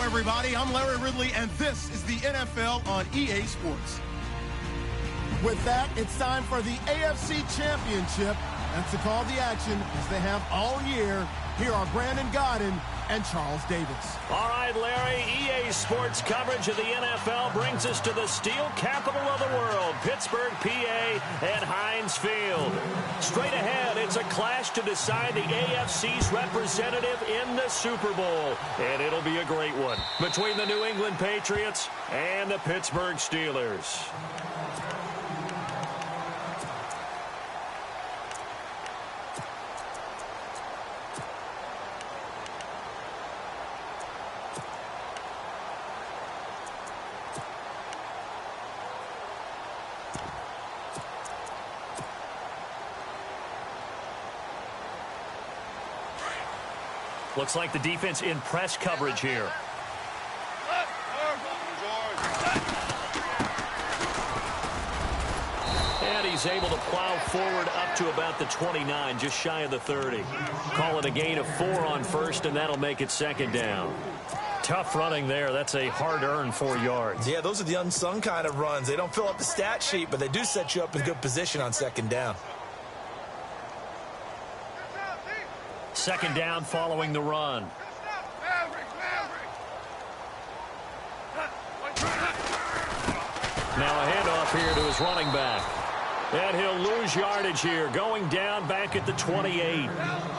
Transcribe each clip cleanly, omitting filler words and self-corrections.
Everybody, I'm Larry Ridley, and this is the NFL on EA Sports. With that, it's time for the AFC Championship, and to call the action, as they have all year, here are Brandon Gaudin and Charles Davis. All right, Larry, EA Sports coverage of the NFL brings us to the steel capital of the world, Pittsburgh, PA, and Heinz Field. Straight ahead, it's a clash to decide the AFC's representative in the Super Bowl, and it'll be a great one between the New England Patriots and the Pittsburgh Steelers. Looks like the defense in press coverage here. And he's able to plow forward up to about the 29, just shy of the 30. Call it a gain of 4 on first, and that'll make it second down. Tough running there. That's a hard-earned 4 yards. Yeah, those are the unsung kind of runs. They don't fill up the stat sheet, but they do set you up in good position on second down. Second down following the run. Now a handoff here to his running back. And he'll lose yardage here, going down back at the 28.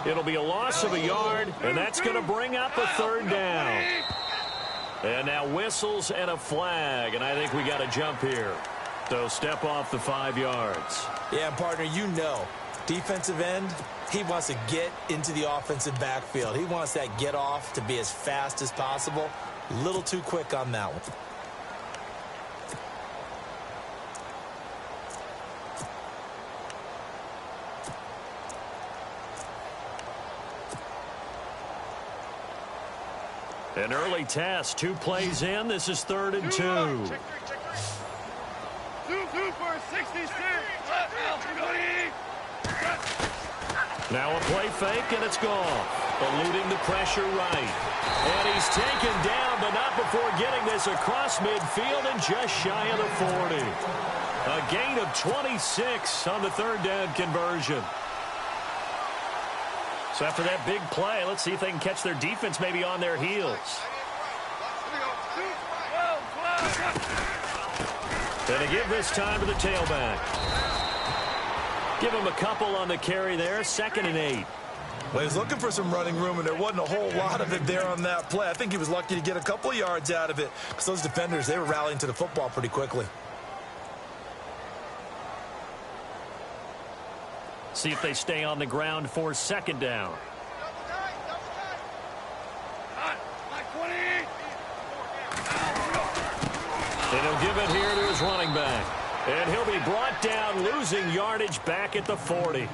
It'll be a loss of a yard, and that's going to bring up a third down. And now whistles and a flag, and I think we got a jump here. So step off the 5 yards. Yeah, partner, you know, defensive end, he wants to get into the offensive backfield. He wants that get off to be as fast as possible. A little too quick on that one. An early test, 2 plays in. This is 3rd and 2. 2 for 66. Now a play fake, and it's gone. Eluding the pressure right. And he's taken down, but not before getting this across midfield and just shy of the 40. A gain of 26 on the 3rd down conversion. So after that big play, let's see if they can catch their defense maybe on their heels. And they give this time to the tailback. Give him a couple on the carry there, 2nd and 8. Well, he was looking for some running room, and there wasn't a whole lot of it there on that play. I think he was lucky to get a couple of yards out of it because those defenders, they were rallying to the football pretty quickly. See if they stay on the ground for 2nd down. And he'll give it here to his running back. And he'll be brought down, losing yardage back at the 40.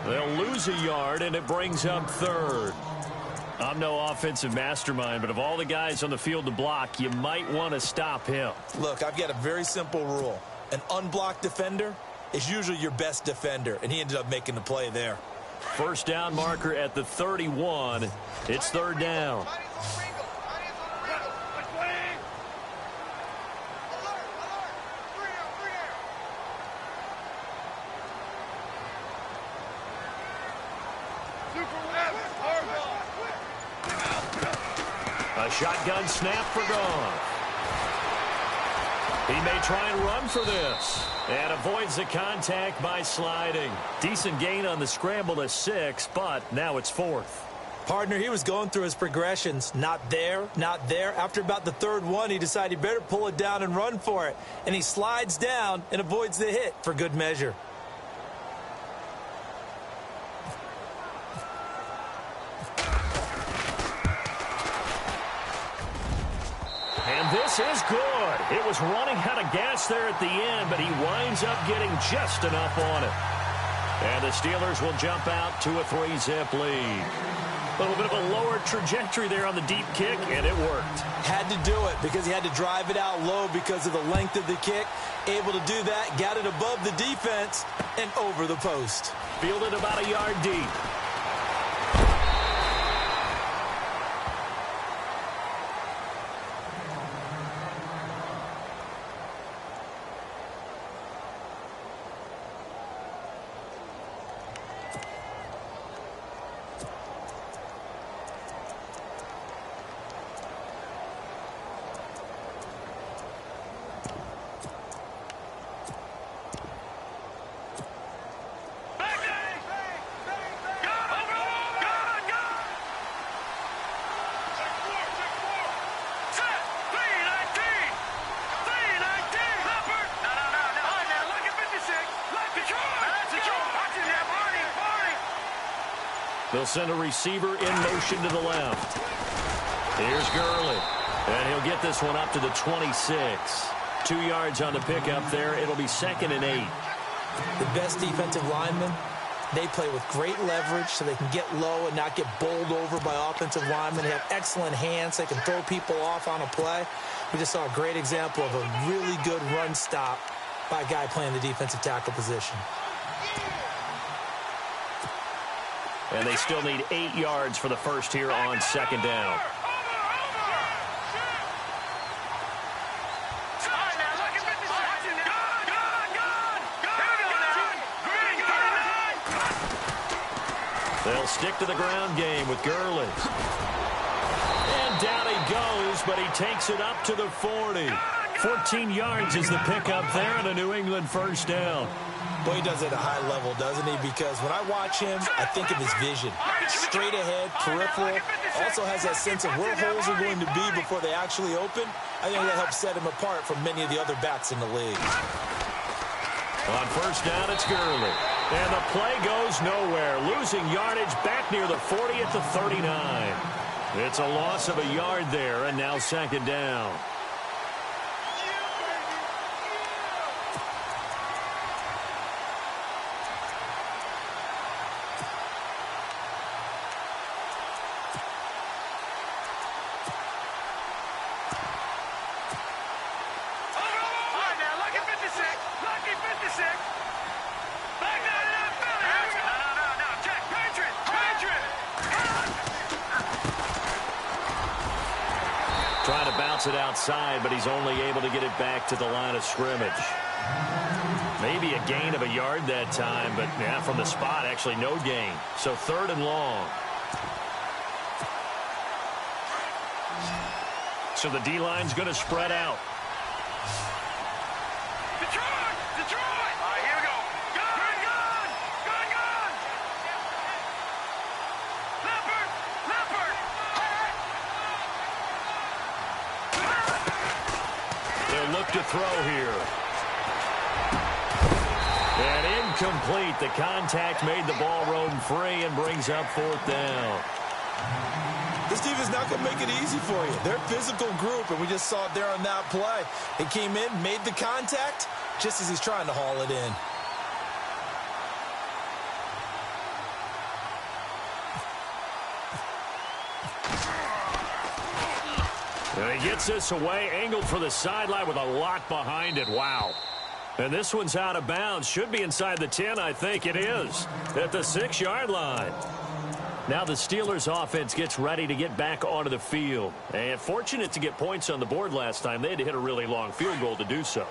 They'll lose a yard, and it brings up 3rd. I'm no offensive mastermind, but of all the guys on the field to block, you might want to stop him. Look, I've got a very simple rule. An unblocked defender is usually your best defender, and he ended up making the play there. 1st down marker at the 31. It's 3rd down. A shotgun snap for Goff. He may try and run for this. And avoids the contact by sliding. Decent gain on the scramble to 6, but now it's 4th. Partner, he was going through his progressions. Not there, not there. After about the 3rd one, he decided he better pull it down and run for it. And he slides down and avoids the hit for good measure. And this is good. It was running out of gas there at the end, but he winds up getting just enough on it. And the Steelers will jump out to a 3-zip lead. A little bit of a lower trajectory there on the deep kick, and it worked. Had to do it because he had to drive it out low because of the length of the kick. Able to do that, got it above the defense and over the post. Fielded about a yard deep. They'll send a receiver in motion to the left. Here's Gurley. And he'll get this one up to the 26. 2 yards on the pickup there. It'll be 2nd and 8. The best defensive linemen, they play with great leverage so they can get low and not get bowled over by offensive linemen. They have excellent hands. They can throw people off on a play. We just saw a great example of a really good run stop by a guy playing the defensive tackle position. And they still need 8 yards for the first here on 2nd down. They'll stick to the ground game with Gurley. And down he goes, but he takes it up to the 40. 14 yards is the pickup there and a New England 1st down. Boy, he does it at a high level, doesn't he? Because when I watch him, I think of his vision. Straight ahead, peripheral. Also has that sense of where holes are going to be before they actually open. I think that helps set him apart from many of the other backs in the league. On 1st down, it's Gurley. And the play goes nowhere. Losing yardage back near the 40 at the 39. It's a loss of a yard there, and now 2nd down. Trying to bounce it outside, but he's only able to get it back to the line of scrimmage. Maybe a gain of a yard that time, but yeah, from the spot, actually no gain. So 3rd and long. So the D-line's going to spread out. Detroit! Detroit! All right, here we go. Gun! Gun! Gun! Gun! Leopard! Leopard! They'll look to throw here. And incomplete. The contact made the ball roam free and brings up 4th down. This defense not going to make it easy for you. They're a physical group, and we just saw it there on that play. He came in, made the contact, just as he's trying to haul it in. And he gets this away, angled for the sideline with a lot behind it. Wow. And this one's out of bounds. Should be inside the 10, I think it is, at the 6-yard line. Now the Steelers offense gets ready to get back onto the field. And fortunate to get points on the board last time. They had to hit a really long field goal to do so.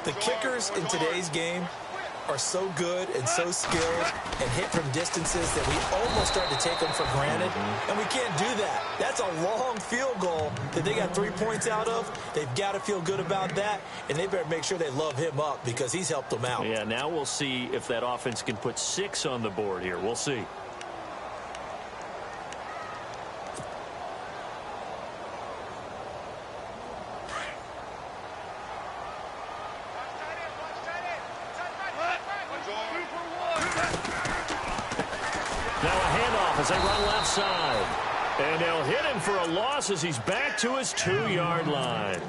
The kickers in today's game are so good and so skilled and hit from distances that we almost start to take them for granted. And we can't do that. That's a long field goal that they got 3 points out of. They've got to feel good about that, and they better make sure they love him up because he's helped them out. Yeah, now we'll see if that offense can put 6 on the board here. We'll see. As they run left side. And they'll hit him for a loss as he's back to his 2-yard line.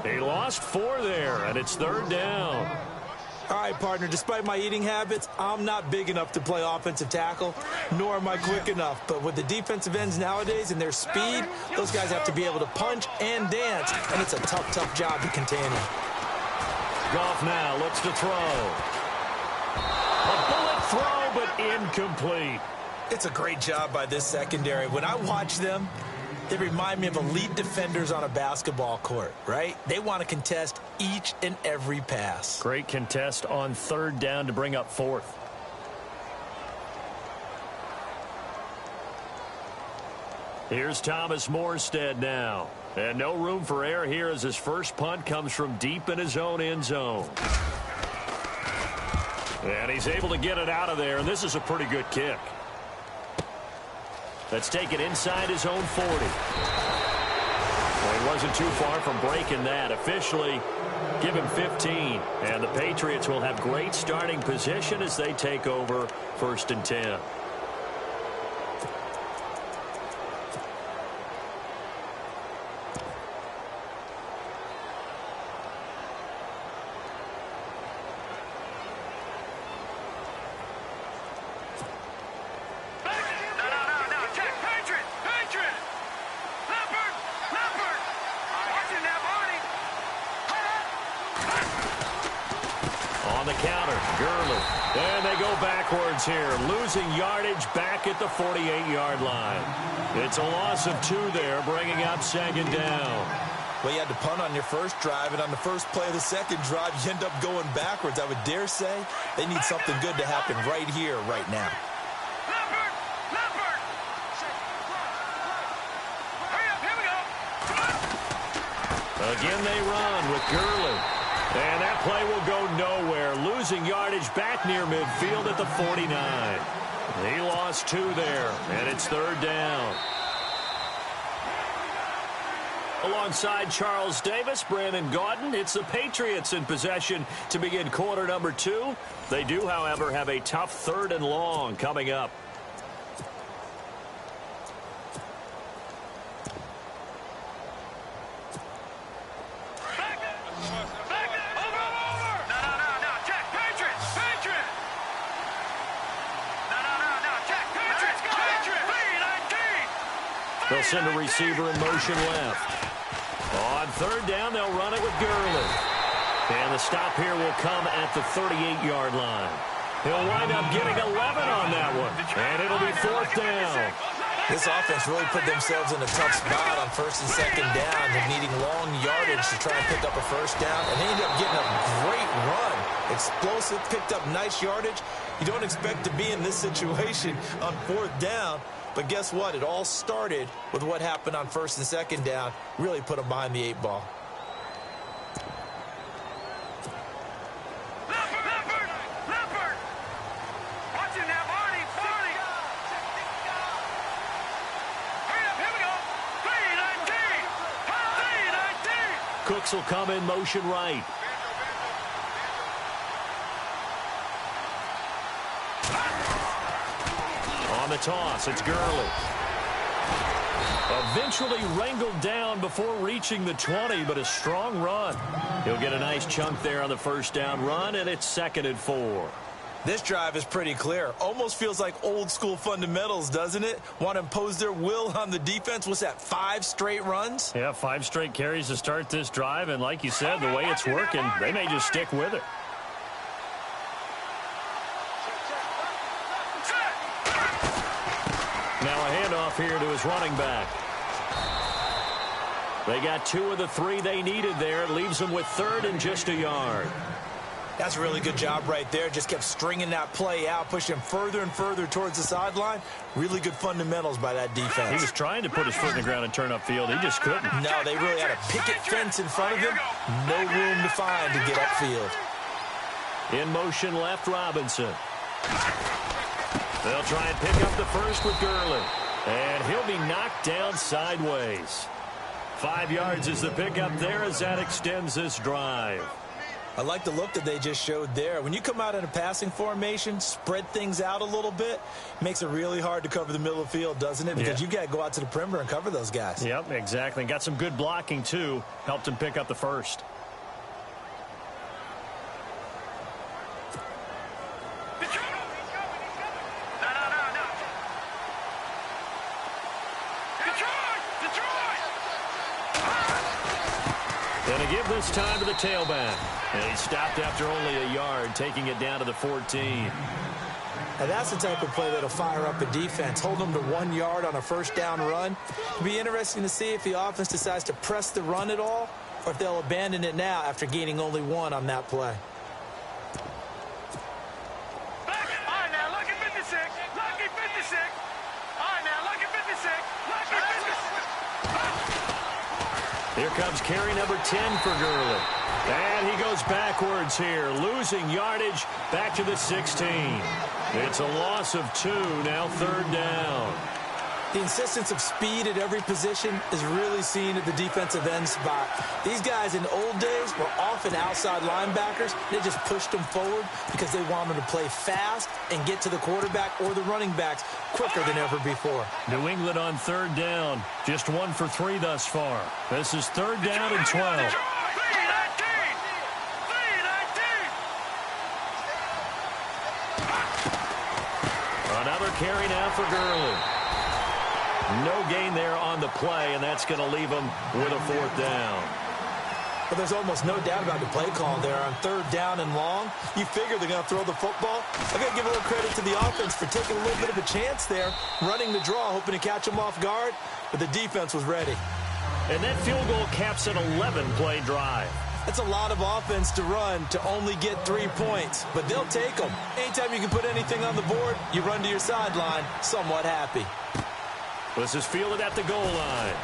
He lost 4 there, and it's 3rd down. All right, partner, despite my eating habits, I'm not big enough to play offensive tackle, nor am I quick enough. But with the defensive ends nowadays and their speed, those guys have to be able to punch and dance, and it's a tough, tough job to contain them. Goff now looks to throw. A bullet throw, but incomplete. It's a great job by this secondary. When I watch them, they remind me of elite defenders on a basketball court, right? They want to contest each and every pass. Great contest on 3rd down to bring up 4th. Here's Thomas Morstead now. And no room for error here as his first punt comes from deep in his own end zone. And he's able to get it out of there, and this is a pretty good kick. Let's take it inside his own 40. Well, he wasn't too far from breaking that. Officially, give him 15. And the Patriots will have great starting position as they take over 1st and 10. Here, losing yardage back at the 48-yard line. It's a loss of 2 there, bringing up 2nd down. Well, you had to punt on your first drive, and on the first play of the second drive, you end up going backwards. I would dare say they need something good to happen right here, right now. Leopard! Leopard! Hurry up, here we go! Again, they run with Gurley. And that play will go nowhere. Losing yardage back near midfield at the 49. He lost 2 there, and it's 3rd down. Alongside Charles Davis, Brandon Gaudin, it's the Patriots in possession to begin quarter number 2. They do, however, have a tough 3rd and long coming up. They'll send a receiver in motion left. On 3rd down, they'll run it with Gurley. And the stop here will come at the 38-yard line. He'll wind up getting 11 on that one. And it'll be 4th down. This offense really put themselves in a tough spot on first and second down, and needing long yardage to try and pick up a first down, and they ended up getting a great run. Explosive, picked up nice yardage. You don't expect to be in this situation on fourth down, but guess what? It all started with what happened on first and second down. Really put them behind the 8 ball. Leopard! Watching that, Barney! Here we go! 3-19! Cooks will come in motion right. On the toss, it's Gurley. Eventually wrangled down before reaching the 20, but a strong run. He'll get a nice chunk there on the first down run, and it's 2nd and 4. This drive is pretty clear. Almost feels like old school fundamentals, doesn't it? Want to impose their will on the defense. What's that, 5 straight runs? Yeah, 5 straight carries to start this drive, and like you said, the way it's working, they may just stick with it. Now a handoff here to his running back. They got 2 of the 3 they needed there. It leaves them with 3rd and just a yard. That's a really good job right there. Just kept stringing that play out, pushing him further and further towards the sideline. Really good fundamentals by that defense. He was trying to put his foot in the ground and turn upfield. He just couldn't. No, they really had a picket fence in front of him. No room to find to get upfield. In motion left, Robinson. They'll try and pick up the first with Gurley. And he'll be knocked down sideways. 5 yards is the pickup there as that extends this drive. I like the look that they just showed there. When you come out in a passing formation, spread things out a little bit, makes it really hard to cover the middle of the field, doesn't it? Because you've got to go out to the perimeter and cover those guys. Yep, exactly. Got some good blocking, too. Helped him pick up the first. And a give this time to the tailback. And he stopped after only a yard, taking it down to the 14. And that's the type of play that'll fire up a defense. Hold them to 1 yard on a first down run. It'll be interesting to see if the offense decides to press the run at all, or if they'll abandon it now after gaining only 1 on that play. All right, now, lucky 56. Lucky 56. All right, now, lucky 56. Lucky 56. Here comes carry number 10 for Gurley. And he goes backwards here, losing yardage back to the 16. It's a loss of 2, now 3rd down. The insistence of speed at every position is really seen at the defensive end spot. These guys in old days were often outside linebackers. They just pushed them forward because they wanted to play fast and get to the quarterback or the running backs quicker than ever before. New England on 3rd down. Just 1 for 3 thus far. This is 3rd down and 12. Another carry now for Gurley. No gain there on the play, and that's going to leave him with a 4th down. But there's almost no doubt about the play call there on 3rd down and long. You figure they're going to throw the football. I've got to give a little credit to the offense for taking a little bit of a chance there, running the draw, hoping to catch them off guard, but the defense was ready. And that field goal caps an 11-play drive. That's a lot of offense to run to only get 3 points, but they'll take them. Anytime you can put anything on the board, you run to your sideline somewhat happy. This is fielded at the goal line.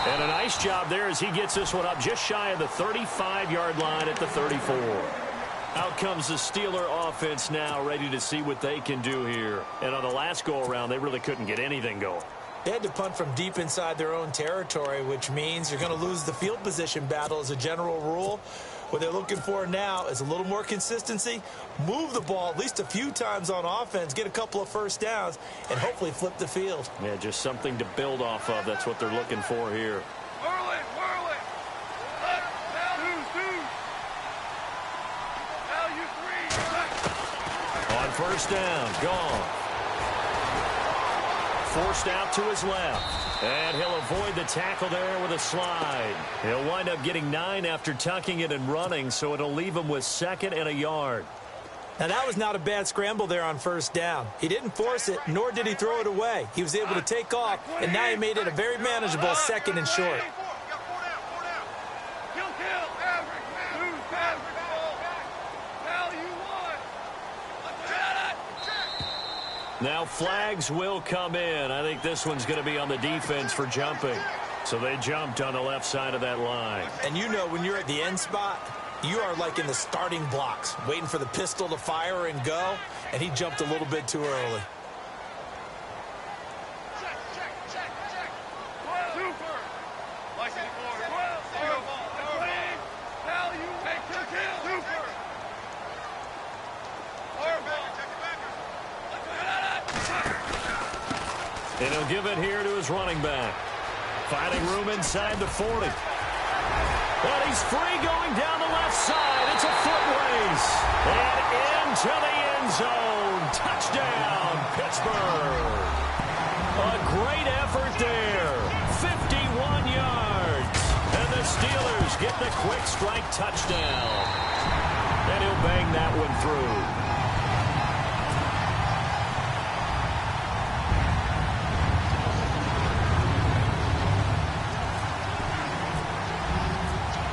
And a nice job there as he gets this one up just shy of the 35-yard line at the 34. Out comes the Steeler offense now, ready to see what they can do here. And on the last go-around, they really couldn't get anything going. They had to punt from deep inside their own territory, which means you're going to lose the field position battle as a general rule. What they're looking for now is a little more consistency, move the ball at least a few times on offense, get a couple of first downs, and hopefully flip the field. Yeah, just something to build off of. That's what they're looking for here. Whirl it. Now you 3. On 1st down, gone. Forced out to his left. And he'll avoid the tackle there with a slide. He'll wind up getting 9 after tucking it and running, so it'll leave him with 2nd and a yard. Now, that was not a bad scramble there on first down. He didn't force it, nor did he throw it away. He was able to take off, and now he made it a very manageable second and short. Now flags will come in. I think this one's going to be on the defense for jumping. So they jumped on the left side of that line. And you know when you're at the end spot, you are like in the starting blocks, waiting for the pistol to fire and go, and he jumped a little bit too early. And he'll give it here to his running back. Finding room inside the 40. And he's free going down the left side. It's a foot race. And into the end zone. Touchdown, Pittsburgh. A great effort there. 51 yards. And the Steelers get the quick strike touchdown. And he'll bang that one through.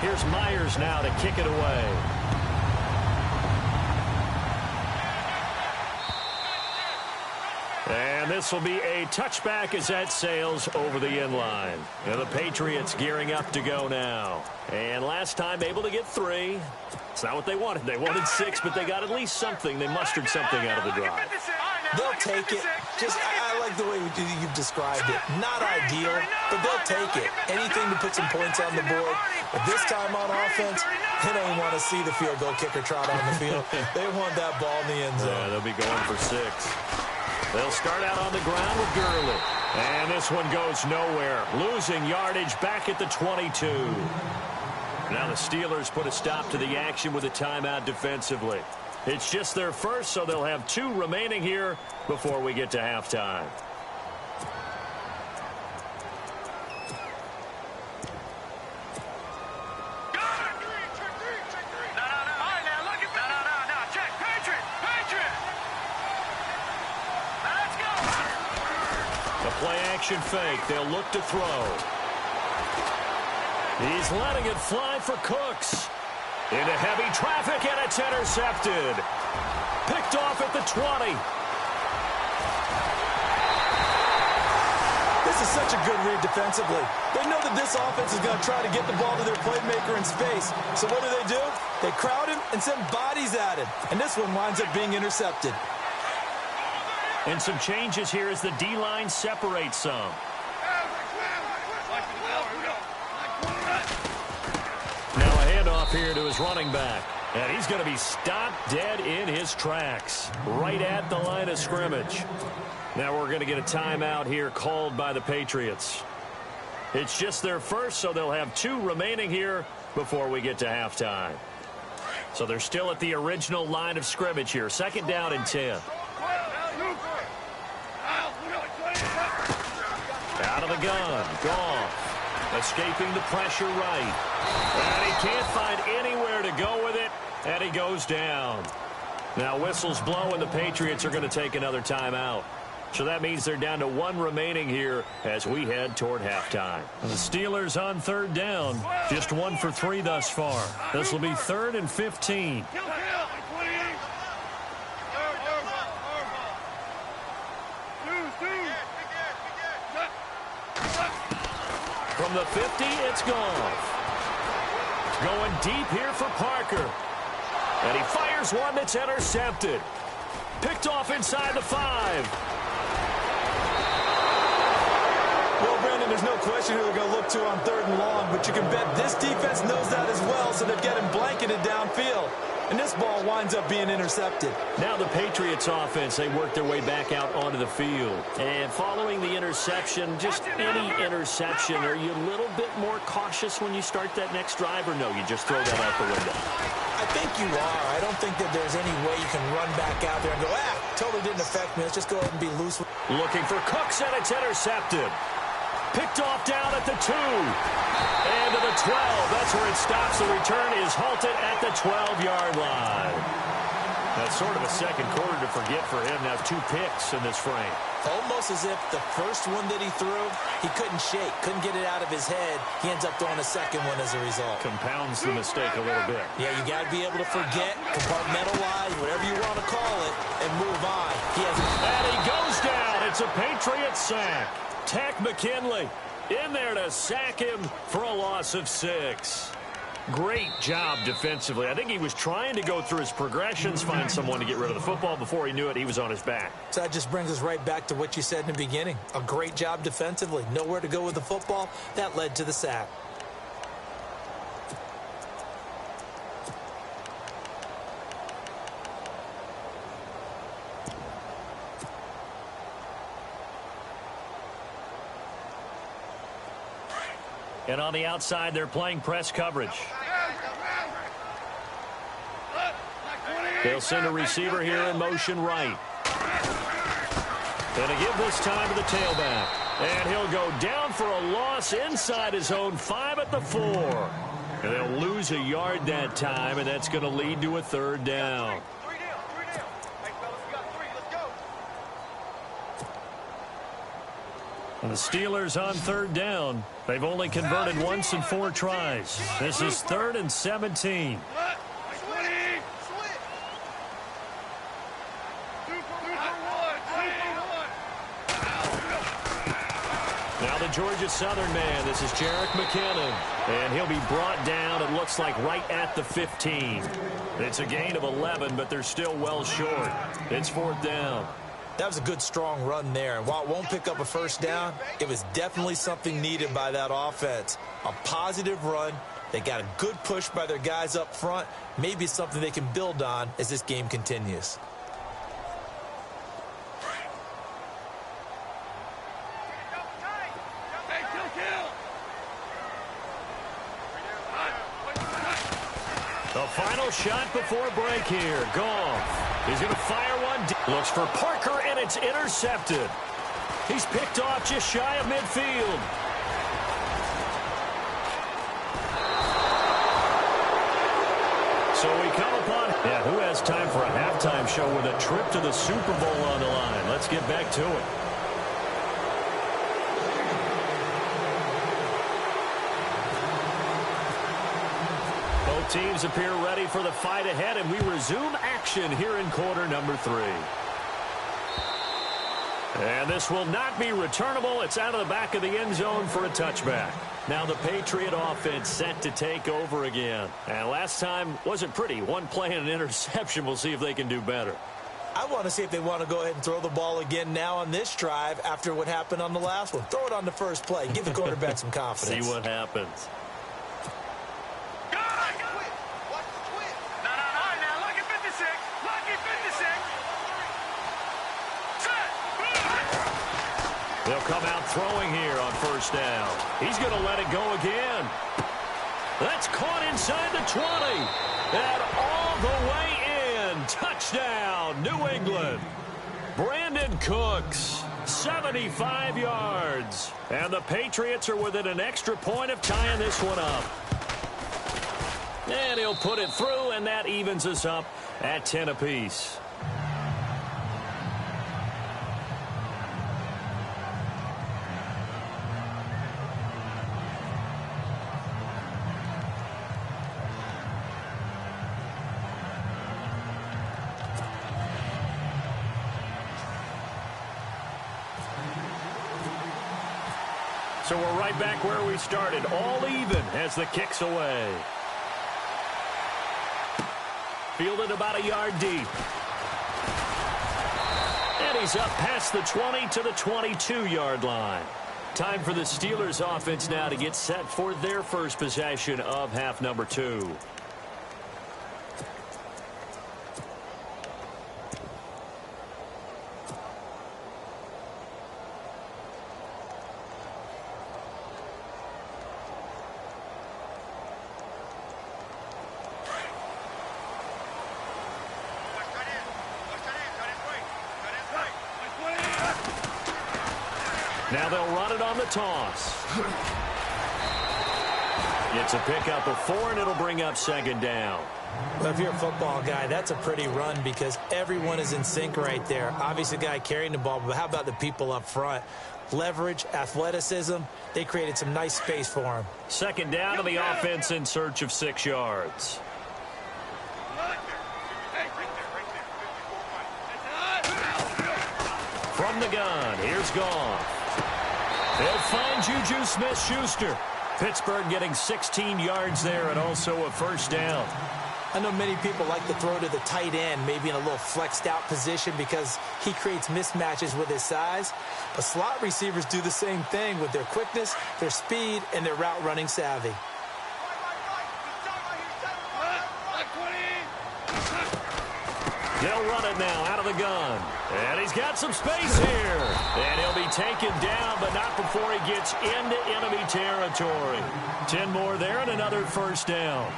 Here's Myers now to kick it away. And this will be a touchback as that sails over the end line. And the Patriots gearing up to go now. And last time able to get 3. It's not what they wanted. They wanted 6, but they got at least something. They mustered something out of the drive. They'll take it. I like the way you've described it. Not ideal, but they'll take it. Anything to put some points on the board. But this time on offense, they don't want to see the field goal kicker trot on the field. They want that ball in the end zone. Yeah, they'll be going for 6. They'll start out on the ground with Gurley. And this one goes nowhere. Losing yardage back at the 22. Now the Steelers put a stop to the action with a timeout defensively. It's just their first, so they'll have 2 remaining here before we get to halftime. The play action fake. They'll look to throw. He's letting it fly for Cooks. Into heavy traffic, and it's intercepted. Picked off at the 20. This is such a good read defensively. They know that this offense is going to try to get the ball to their playmaker in space. So what do? They crowd him and send bodies at him. And this one winds up being intercepted. And some changes here as the D-line separates some. Now a handoff here to his running back. And he's going to be stopped dead in his tracks. Right at the line of scrimmage. Now we're going to get a timeout here called by the Patriots. It's just their first, so they'll have 2 remaining here before we get to halftime. So they're still at the original line of scrimmage here. 2nd down and 10. Out of the gun. Goff. Escaping the pressure right. And he can't find anywhere to go with it. And he goes down. Now whistles blow and the Patriots are going to take another timeout. So that means they're down to 1 remaining here as we head toward halftime. And the Steelers on 3rd down. Just 1 for 3 thus far. This will be 3rd and 15. From the 50, it's Goff. Going deep here for Parker. And he fires one that's intercepted. Picked off inside the 5. Well, Brandon, there's no question who they're going to look to on 3rd and long, but you can bet this defense knows that as well, so they've got him blanketed downfield. And this ball winds up being intercepted. Now the Patriots offense, they work their way back out onto the field. And following the interception, just any interception, are you a little bit more cautious when you start that next drive, or no, you just throw that out the window? I think you are. I don't think that there's any way you can run back out there and go, totally didn't affect me. Let's just go ahead and be loose. Looking for Cooks, and it's intercepted. Picked off down at the 2. And to the 12. That's where it stops. The return is halted at the 12-yard line. That's sort of a second quarter to forget for him. Now 2 picks in this frame. Almost as if the first one that he threw, he couldn't shake, couldn't get it out of his head. He ends up throwing a second one as a result. Compounds the mistake a little bit. Yeah, you got to be able to forget, compartmentalize, whatever you want to call it, and move on. And he goes down. It's a Patriot sack. Takk McKinley in there to sack him for a loss of 6. Great job defensively. I think he was trying to go through his progressions, find someone to get rid of the football. Before he knew it, he was on his back. So that just brings us right back to what you said in the beginning. A great job defensively. Nowhere to go with the football. That led to the sack. And on the outside, they're playing press coverage. They'll send a receiver here in motion right. And to give this time to the tailback. And he'll go down for a loss inside his own 5 at the 4. And they'll lose a yard that time, and that's going to lead to a 3rd down. And the Steelers on 3rd down. They've only converted once in 4 tries. This is 3rd and 17. Now the Georgia Southern man. This is Jerick McKinnon. And he'll be brought down, it looks like, right at the 15. It's a gain of 11, but they're still well short. It's 4th down. That was a good, strong run there. And while it won't pick up a first down, it was definitely something needed by that offense. A positive run. They got a good push by their guys up front. Maybe something they can build on as this game continues. The final shot before break here. Goff. He's going to fire one. Looks for Parker, and it's intercepted. He's picked off just shy of midfield. So we come upon... Yeah, who has time for a halftime show with a trip to the Super Bowl on the line? Let's get back to it. Teams appear ready for the fight ahead, and we resume action here in quarter number 3. And this will not be returnable. It's out of the back of the end zone for a touchback. Now the Patriot offense set to take over again. And last time wasn't pretty. One play and an interception. We'll see if they can do better. I want to see if they want to go ahead and throw the ball again now on this drive after what happened on the last one. Throw it on the first play. Give the quarterback some confidence. See what happens. They'll come out throwing here on first down. He's going to let it go again. That's caught inside the 20. And all the way in. Touchdown, New England. Brandon Cooks, 75 yards. And the Patriots are within an extra point of tying this one up. And he'll put it through, and that evens us up at 10 apiece. So we're right back where we started, all even as the kick's away. Fielded about a yard deep. And he's up past the 20 to the 22-yard line. Time for the Steelers offense now to get set for their first possession of half number 2. Now they'll run it on the toss. It's a pickup of 4, and it'll bring up second down. Well, if you're a football guy, that's a pretty run because everyone is in sync right there. Obviously, the guy carrying the ball, but how about the people up front? Leverage, athleticism, they created some nice space for him. Second down to the offense in search of 6 yards. From the gun, here's Goff. They'll find Juju Smith-Schuster. Pittsburgh getting 16 yards there and also a first down. I know many people like to throw to the tight end, maybe in a little flexed out position because he creates mismatches with his size. But slot receivers do the same thing with their quickness, their speed, and their route running savvy. They'll run it now out of the gun. And he's got some space here. And he'll be taken down, but not before he gets into enemy territory. 10 more there and another first down.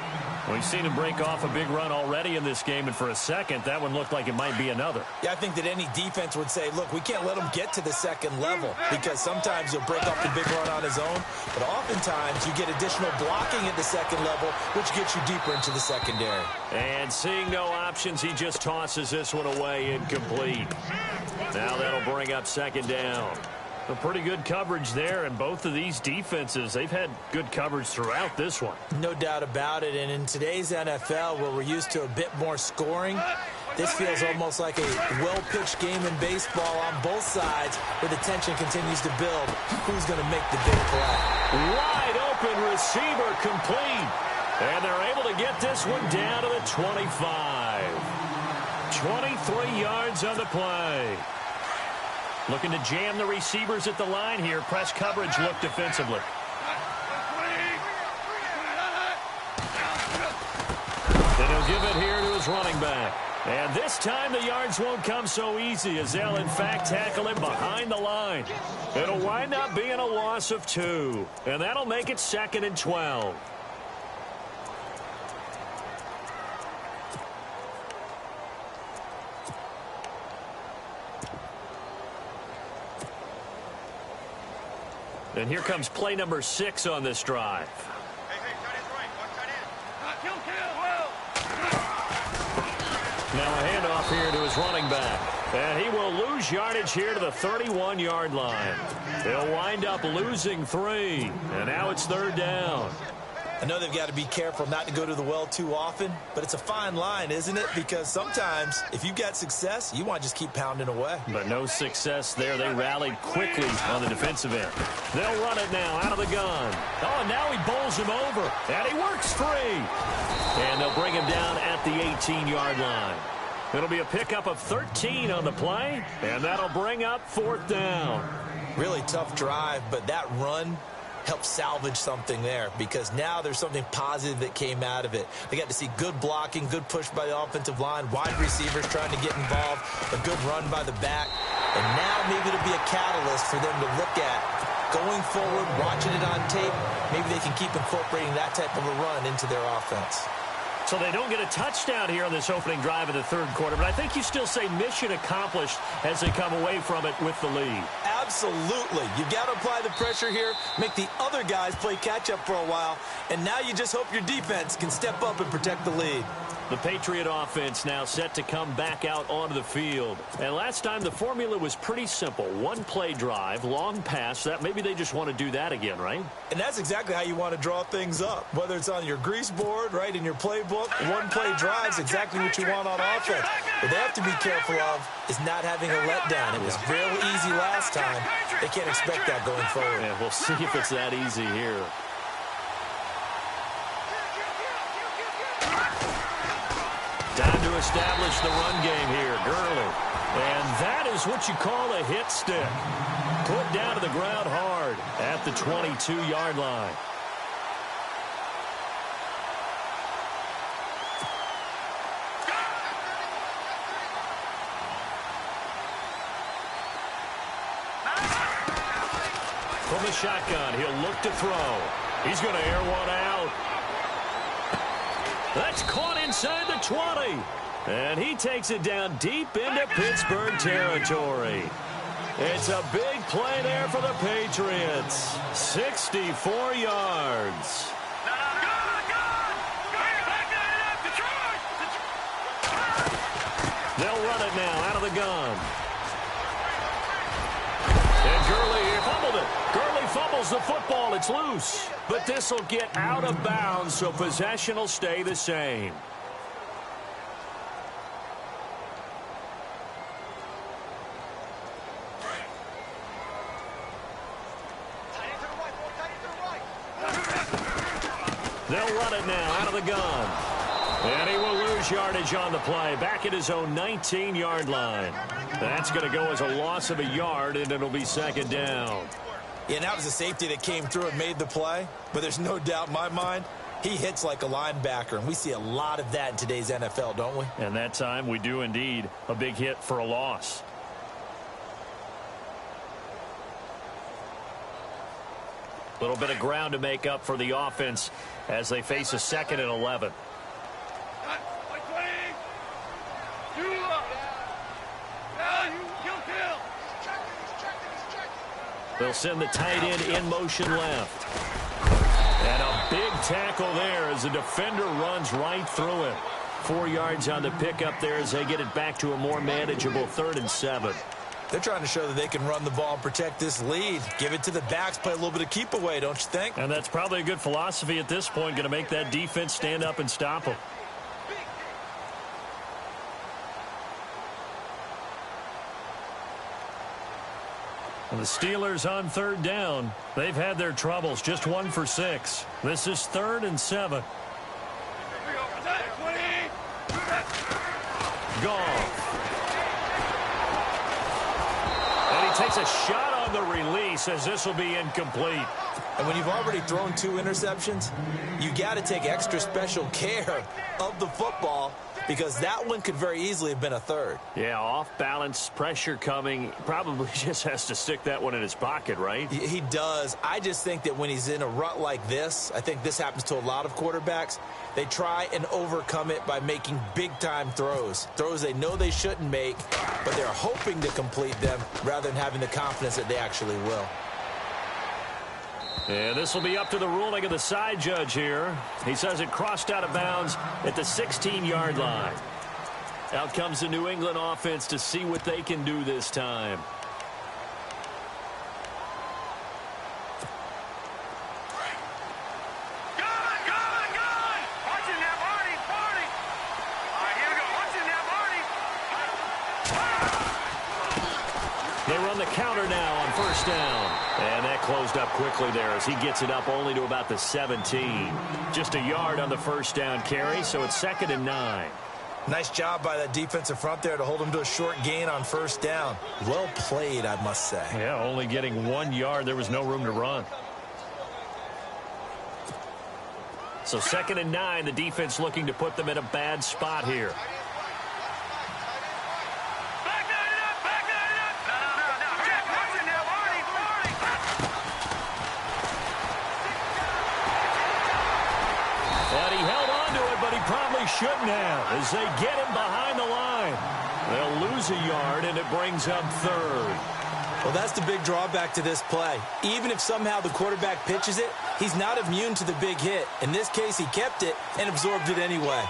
We've seen him break off a big run already in this game, and for a second, that one looked like it might be another. Yeah, I think that any defense would say, look, we can't let him get to the second level because sometimes he'll break off the big run on his own, but oftentimes you get additional blocking at the second level, which gets you deeper into the secondary. And seeing no options, he just tosses this one away incomplete. Now that'll bring up second down. A pretty good coverage there, and both of these defenses, they've had good coverage throughout this one. No doubt about it, and in today's NFL, where we're used to a bit more scoring, this feels almost like a well-pitched game in baseball on both sides, where the tension continues to build. Who's going to make the big play? Wide open receiver complete, and they're able to get this one down to the 25. 23 yards on the play. Looking to jam the receivers at the line here. Press coverage look defensively. Then he'll give it here to his running back. And this time the yards won't come so easy as they'll in fact tackle him behind the line. It'll wind up being a loss of 2. And that'll make it 2nd and 12. And here comes play number 6 on this drive. Now a handoff here to his running back. And he will lose yardage here to the 31-yard line. They'll wind up losing 3. And now it's 3rd down. I know they've got to be careful not to go to the well too often, but it's a fine line, isn't it? Because sometimes, if you've got success, you want to just keep pounding away. But no success there. They rallied quickly on the defensive end. They'll run it now out of the gun. Oh, and now he bowls him over. And he works free. And they'll bring him down at the 18-yard line. It'll be a pickup of 13 on the play, and that'll bring up 4th down. Really tough drive, but that run help salvage something there because now there's something positive that came out of it. They got to see good blocking, good push by the offensive line, wide receivers trying to get involved, a good run by the back, and now maybe it'll be a catalyst for them to look at going forward, watching it on tape. Maybe they can keep incorporating that type of a run into their offense. So they don't get a touchdown here on this opening drive of the 3rd quarter, but I think you still say mission accomplished as they come away from it with the lead. Absolutely. You've got to apply the pressure here, make the other guys play catch-up for a while, and now you just hope your defense can step up and protect the lead. The Patriot offense now set to come back out onto the field. And last time the formula was pretty simple. One play drive, long pass. That maybe they just want to do that again, right? And that's exactly how you want to draw things up. Whether it's on your grease board, right, in your playbook, one play drive is exactly what you want on offense. What they have to be careful of is not having a letdown. It was real easy last time. They can't expect that going forward. Yeah, we'll see if it's that easy here. Time to establish the run game here. Gurley. And that is what you call a hit stick. Put down to the ground hard at the 22-yard line. From the shotgun, he'll look to throw. He's going to air one out. That's caught inside the 20. And he takes it down deep into Pittsburgh territory. It's a big play there for the Patriots. 64 yards. They'll run it now out of the gun. And Gurley fumbled it. Gurley fumbles the football. It's loose. But this will get out of bounds, so possession will stay the same. They'll run it now out of the gun. And he will lose yardage on the play. Back at his own 19-yard line. That's going to go as a loss of a yard, and it'll be second down. Yeah, and that was a safety that came through and made the play. But there's no doubt in my mind, he hits like a linebacker. And we see a lot of that in today's NFL, don't we? And that time we do indeed. A big hit for a loss. A little bit of ground to make up for the offense as they face a 2nd and 11. They'll send the tight end in motion left. And a big tackle there as the defender runs right through him. 4 yards on the pickup there as they get it back to a more manageable 3rd and 7. They're trying to show that they can run the ball and protect this lead. Give it to the backs, play a little bit of keep away, don't you think? And that's probably a good philosophy at this point, going to make that defense stand up and stop them. And the Steelers on 3rd down. They've had their troubles, just 1 for 6. This is 3rd and 7. Goff. And he takes a shot on the release as this will be incomplete. And when you've already thrown 2 interceptions, you got to take extra special care of the football because that one could very easily have been a 3rd. Yeah, off balance, pressure coming. Probably just has to stick that one in his pocket, right? He does. I just think that when he's in a rut like this, I think this happens to a lot of quarterbacks, they try and overcome it by making big-time throws. Throws they know they shouldn't make, but they're hoping to complete them rather than having the confidence that they actually will. And this will be up to the ruling of the side judge here. He says it crossed out of bounds at the 16-yard line. Out comes the New England offense to see what they can do this time. They run the counter now on 1st down. And that closed up quickly there as he gets it up only to about the 17. Just a yard on the 1st down carry, so it's 2nd and 9. Nice job by that defensive front there to hold him to a short gain on 1st down. Well played, I must say. Yeah, only getting 1 yard. There was no room to run. So 2nd and 9, the defense looking to put them in a bad spot here. Shouldn't have as they get him behind the line. They'll lose a yard, and it brings up 3rd. Well, that's the big drawback to this play. Even if somehow the quarterback pitches it, he's not immune to the big hit. In this case, he kept it and absorbed it anyway.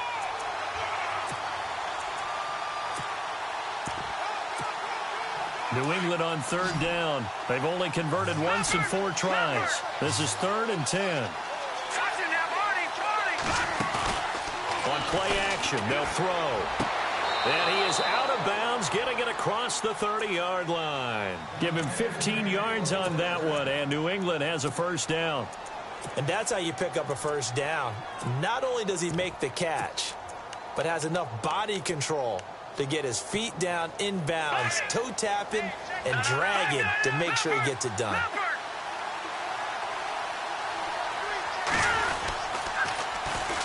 New England on 3rd down. They've only converted once in 4 tries. This is 3rd and 10. On play action, they'll throw. And he is out of bounds, getting it across the 30-yard line. Give him 15 yards on that one, and New England has a 1st down. And that's how you pick up a 1st down. Not only does he make the catch, but has enough body control to get his feet down inbounds, toe tapping and dragging to make sure he gets it done.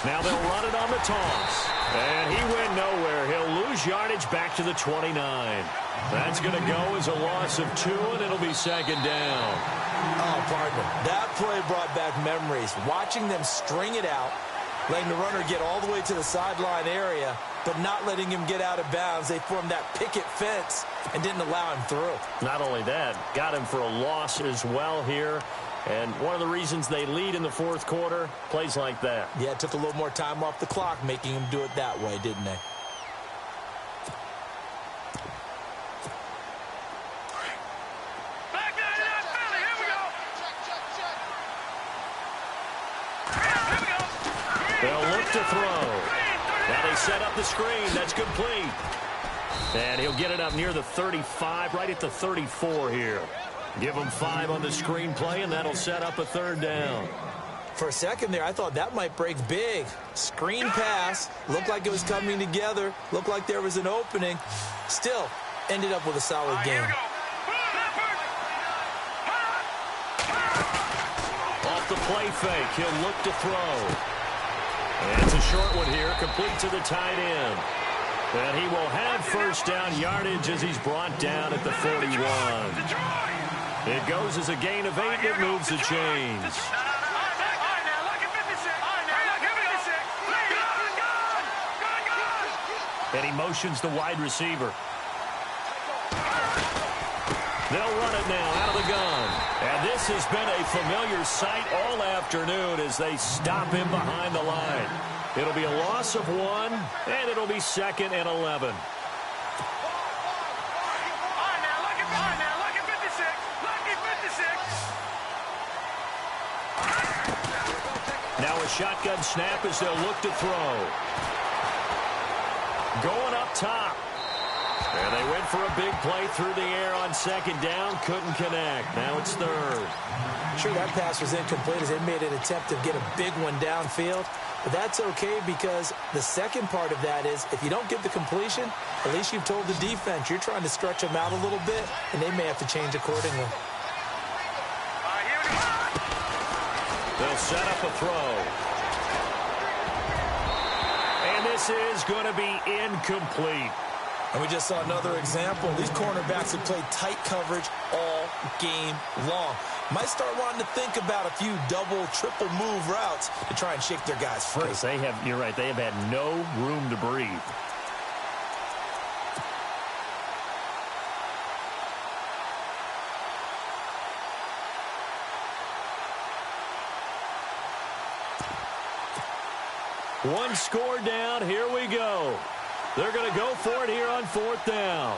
Now they'll run it on the toss. And he went nowhere. He'll lose yardage back to the 29. That's going to go as a loss of 2, and it'll be 2nd down. Oh, partner, that play brought back memories. Watching them string it out, letting the runner get all the way to the sideline area, but not letting him get out of bounds. They formed that picket fence and didn't allow him through. Not only that, got him for a loss as well here. And one of the reasons they lead in the 4th quarter, plays like that. Yeah, it took a little more time off the clock, making him do it that way, didn't they? They'll look to throw. Now they set up the screen. That's complete. And he'll get it up near the 35, right at the 34 here. Give him 5 on the screen play, and that'll set up a 3rd down. For a second there, I thought that might break big. Screen pass. Looked like it was coming together. Looked like there was an opening. Still, ended up with a solid game. Off the play fake, he'll look to throw. And it's a short one here, complete to the tight end. And he will have 1st down yardage as he's brought down at the 41. It goes as a gain of 8, and it moves the chains. And he motions the wide receiver. They'll run it now out of the gun. And this has been a familiar sight all afternoon as they stop him behind the line. It'll be a loss of 1, and it'll be 2nd and 11. Now a shotgun snap as they'll look to throw. Going up top. And they went for a big play through the air on 2nd down. Couldn't connect. Now it's 3rd. Sure, that pass was incomplete as they made an attempt to get a big one downfield. But that's okay because the second part of that is if you don't get the completion, at least you've told the defense you're trying to stretch them out a little bit, and they may have to change accordingly. They'll set up a throw. And this is going to be incomplete. And we just saw another example. These cornerbacks have played tight coverage all game long. Might start wanting to think about a few double, triple move routes to try and shake their guys free. You're right, they have had no room to breathe. One score down, here we go. They're going to go for it here on 4th down.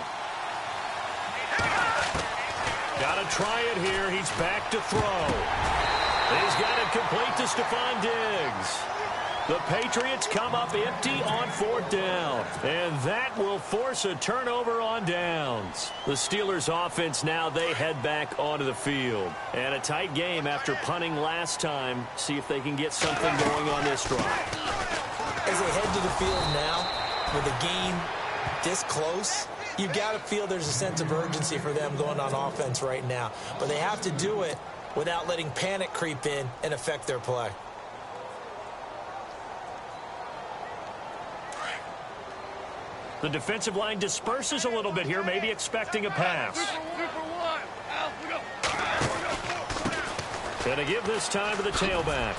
Got to try it here. He's back to throw. He's got it complete to Stephon Diggs. The Patriots come up empty on 4th down. And that will force a turnover on downs. The Steelers offense now, they head back onto the field. And a tight game after punting last time. See if they can get something going on this drive. As they head to the field now, with a game this close, you've got to feel there's a sense of urgency for them going on offense right now. But they have to do it without letting panic creep in and affect their play. The defensive line disperses a little bit here, maybe expecting a pass. Gonna give this time to the tailback.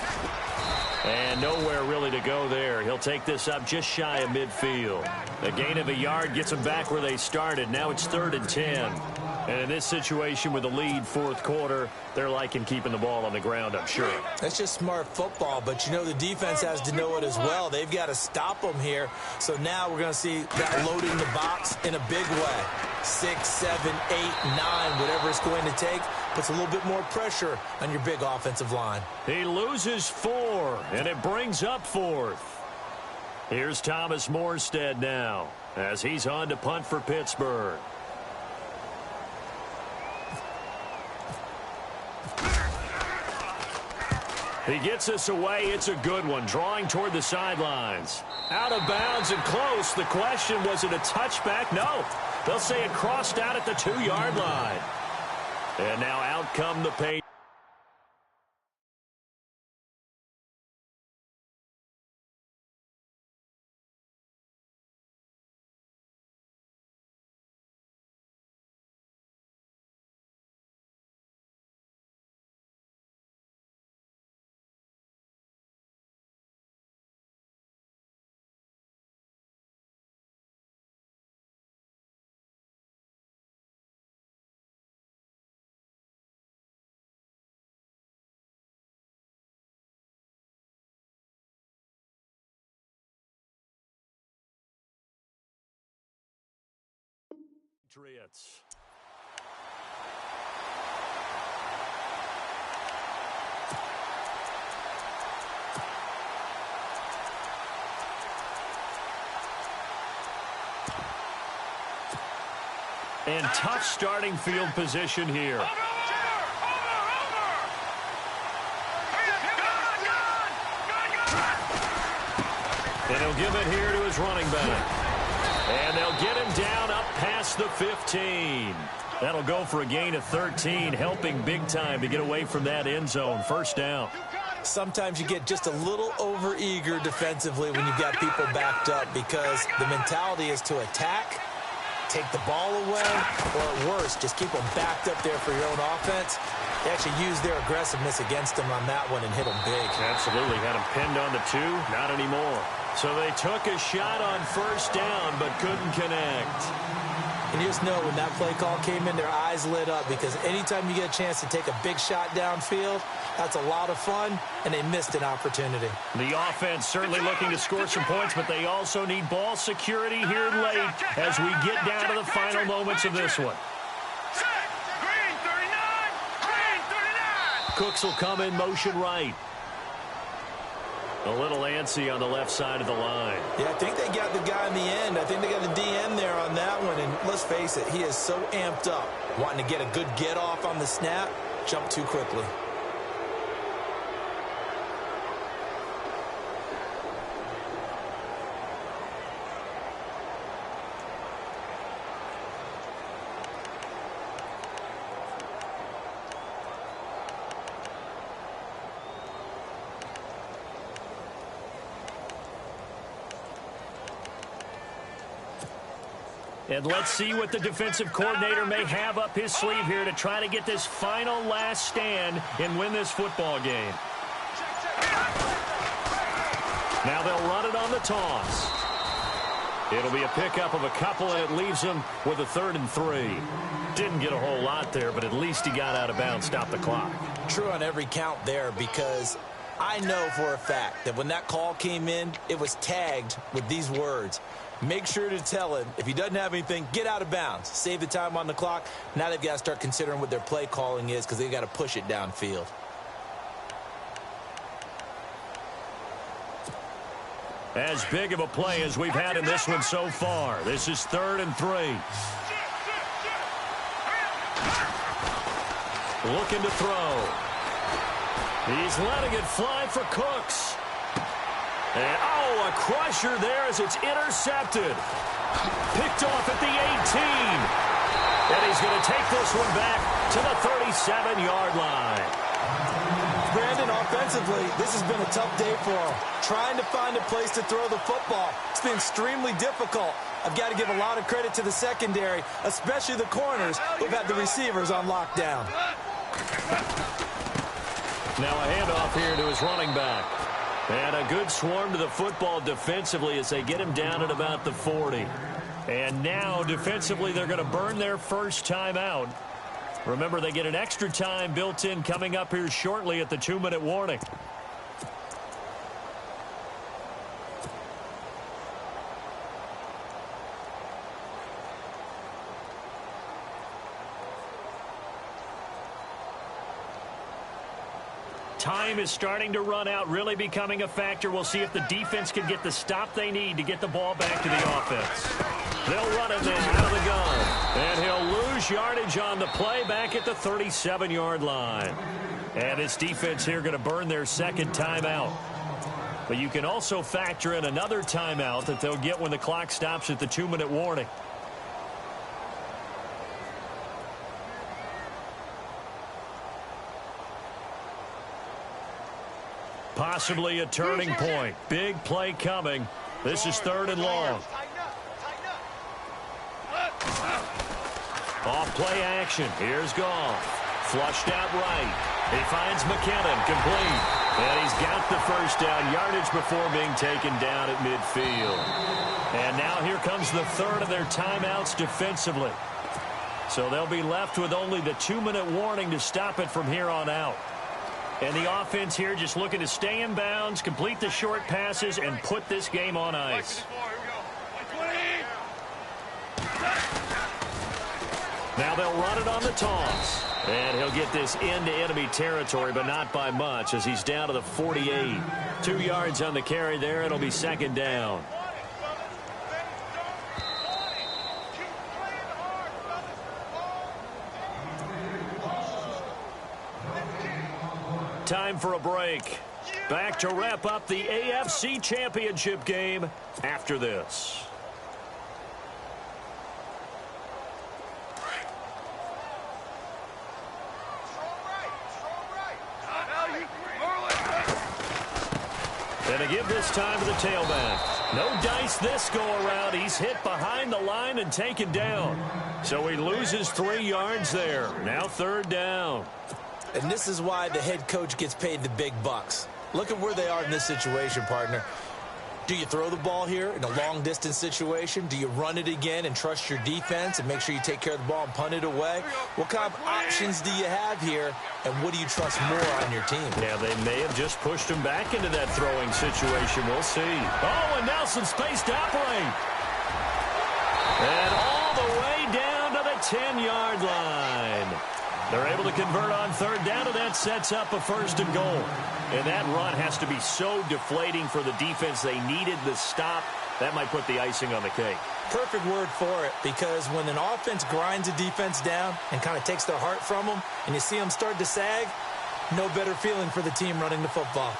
And nowhere really to go there. He'll take this up just shy of midfield. A gain of a yard gets them back where they started. Now it's 3rd and 10. And in this situation with the lead 4th quarter, they're liking keeping the ball on the ground, I'm sure. That's just smart football, but you know the defense has to know it as well. They've got to stop them here. So now we're going to see that loading the box in a big way. 6, 7, 8, 9, whatever it's going to take, puts a little bit more pressure on your big offensive line. He loses 4, and it brings up 4th. Here's Thomas Morstead now as he's on to punt for Pittsburgh. He gets us away. It's a good one. Drawing toward the sidelines. Out of bounds and close. The question, was it a touchback? No. They'll say it crossed out at the 2-yard line. And now out come the Patriots. And tough starting field position here. And he'll give it here to his running back. And they'll get him down up past the 15. That'll go for a gain of 13, helping big time to get away from that end zone. First down. Sometimes you get just a little over-eager defensively when you've got people backed up because the mentality is to attack, take the ball away, or at worst, just keep them backed up there for your own offense. They actually used their aggressiveness against them on that one and hit them big. Absolutely. Had him pinned on the 2. Not anymore. So they took a shot on first down but couldn't connect. And you just know when that play call came in, their eyes lit up because anytime you get a chance to take a big shot downfield, that's a lot of fun, and they missed an opportunity. The offense certainly looking to score some points, but they also need ball security here late as we get down to the final moments of this one. Green 39! Green 39! Cooks will come in motion right. A little antsy on the left side of the line. Yeah, I think they got the guy in the end. I think they got the DN there on that one. And let's face it, he is so amped up, wanting to get a good get off on the snap, jump too quickly. And let's see what the defensive coordinator may have up his sleeve here to try to get this final last stand and win this football game. Now they'll run it on the toss. It'll be a pickup of a couple, and it leaves them with a 3rd and 3. Didn't get a whole lot there, but at least he got out of bounds, stopped the clock. True on every count there because I know for a fact that when that call came in, it was tagged with these words. Make sure to tell him, if he doesn't have anything, get out of bounds. Save the time on the clock. Now they've got to start considering what their play calling is because they've got to push it downfield. As big of a play as we've had in this one so far. This is 3rd and 3. Looking to throw. He's letting it fly for Cooks. And, a crusher there as it's intercepted. Picked off at the 18. And he's going to take this one back to the 37-yard line. Brandon, offensively, this has been a tough day for him. Trying to find a place to throw the football. It's been extremely difficult. I've got to give a lot of credit to the secondary, especially the corners who've had the receivers on lockdown. Now a handoff here to his running back. And a good swarm to the football defensively as they get him down at about the 40. And now defensively they're going to burn their first time out. Remember, they get an extra time built in coming up here shortly at the 2-minute warning. Time is starting to run out, really becoming a factor. We'll see if the defense can get the stop they need to get the ball back to the offense. They'll run it now out of the gun. And he'll lose yardage on the play back at the 37-yard line. And this defense here going to burn their second timeout. But you can also factor in another timeout that they'll get when the clock stops at the 2-minute warning. Possibly a turning point. Big play coming. This is 3rd and long. Off play action. Here's Goff. Flushed out right. He finds McKinnon. Complete. And he's got the first down yardage before being taken down at midfield. And now here comes the 3rd of their timeouts defensively. So they'll be left with only the 2-minute warning to stop it from here on out. And the offense here just looking to stay in bounds, complete the short passes, and put this game on ice. Now they'll run it on the toss. And he'll get this into enemy territory, but not by much as he's down to the 48. 2 yards on the carry there. It'll be 2nd down. Time for a break. Back to wrap up the AFC Championship game after this. And to give this time to the tailback. No dice this go-around. He's hit behind the line and taken down. So he loses 3 yards there. Now 3rd down. And this is why the head coach gets paid the big bucks. Look at where they are in this situation, partner. Do you throw the ball here in a long-distance situation? Do you run it again and trust your defense and make sure you take care of the ball and punt it away? What kind of options do you have here, and what do you trust more on your team? Yeah, they may have just pushed him back into that throwing situation. We'll see. Oh, and Nelson spaced to operate. And all the way down to the 10-yard line. They're able to convert on 3rd down, and that sets up a 1st and goal. And that run has to be so deflating for the defense. They needed the stop. That might put the icing on the cake. Perfect word for it, because when an offense grinds a defense down and kind of takes their heart from them, and you see them start to sag, no better feeling for the team running the football.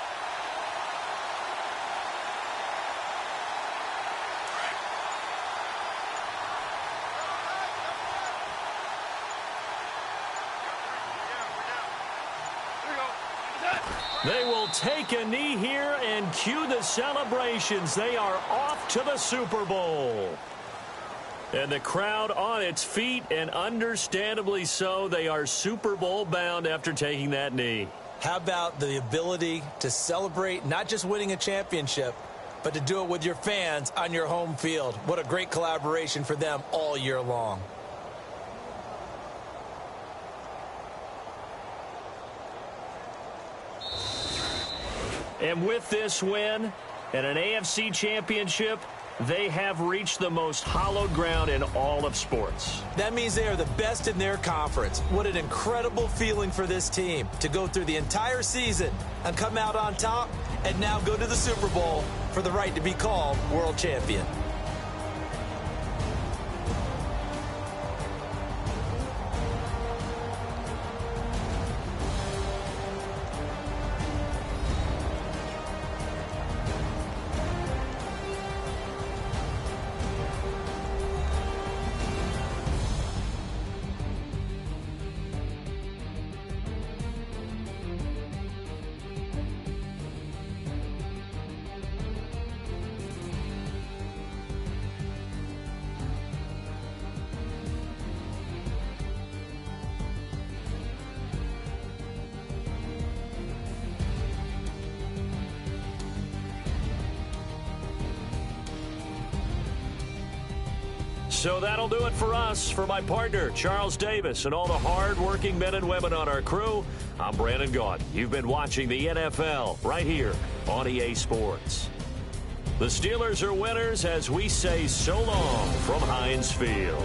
They will take a knee here and cue the celebrations. They are off to the Super Bowl. And the crowd on its feet, and understandably so. They are Super Bowl bound after taking that knee. How about the ability to celebrate not just winning a championship, but to do it with your fans on your home field? What a great collaboration for them all year long. And with this win and an AFC championship, they have reached the most hallowed ground in all of sports. That means they are the best in their conference. What an incredible feeling for this team to go through the entire season and come out on top and now go to the Super Bowl for the right to be called world champion. So that'll do it for us. For my partner, Charles Davis, and all the hard-working men and women on our crew, I'm Brandon Gaudin. You've been watching the NFL right here on EA Sports. The Steelers are winners as we say so long from Heinz Field.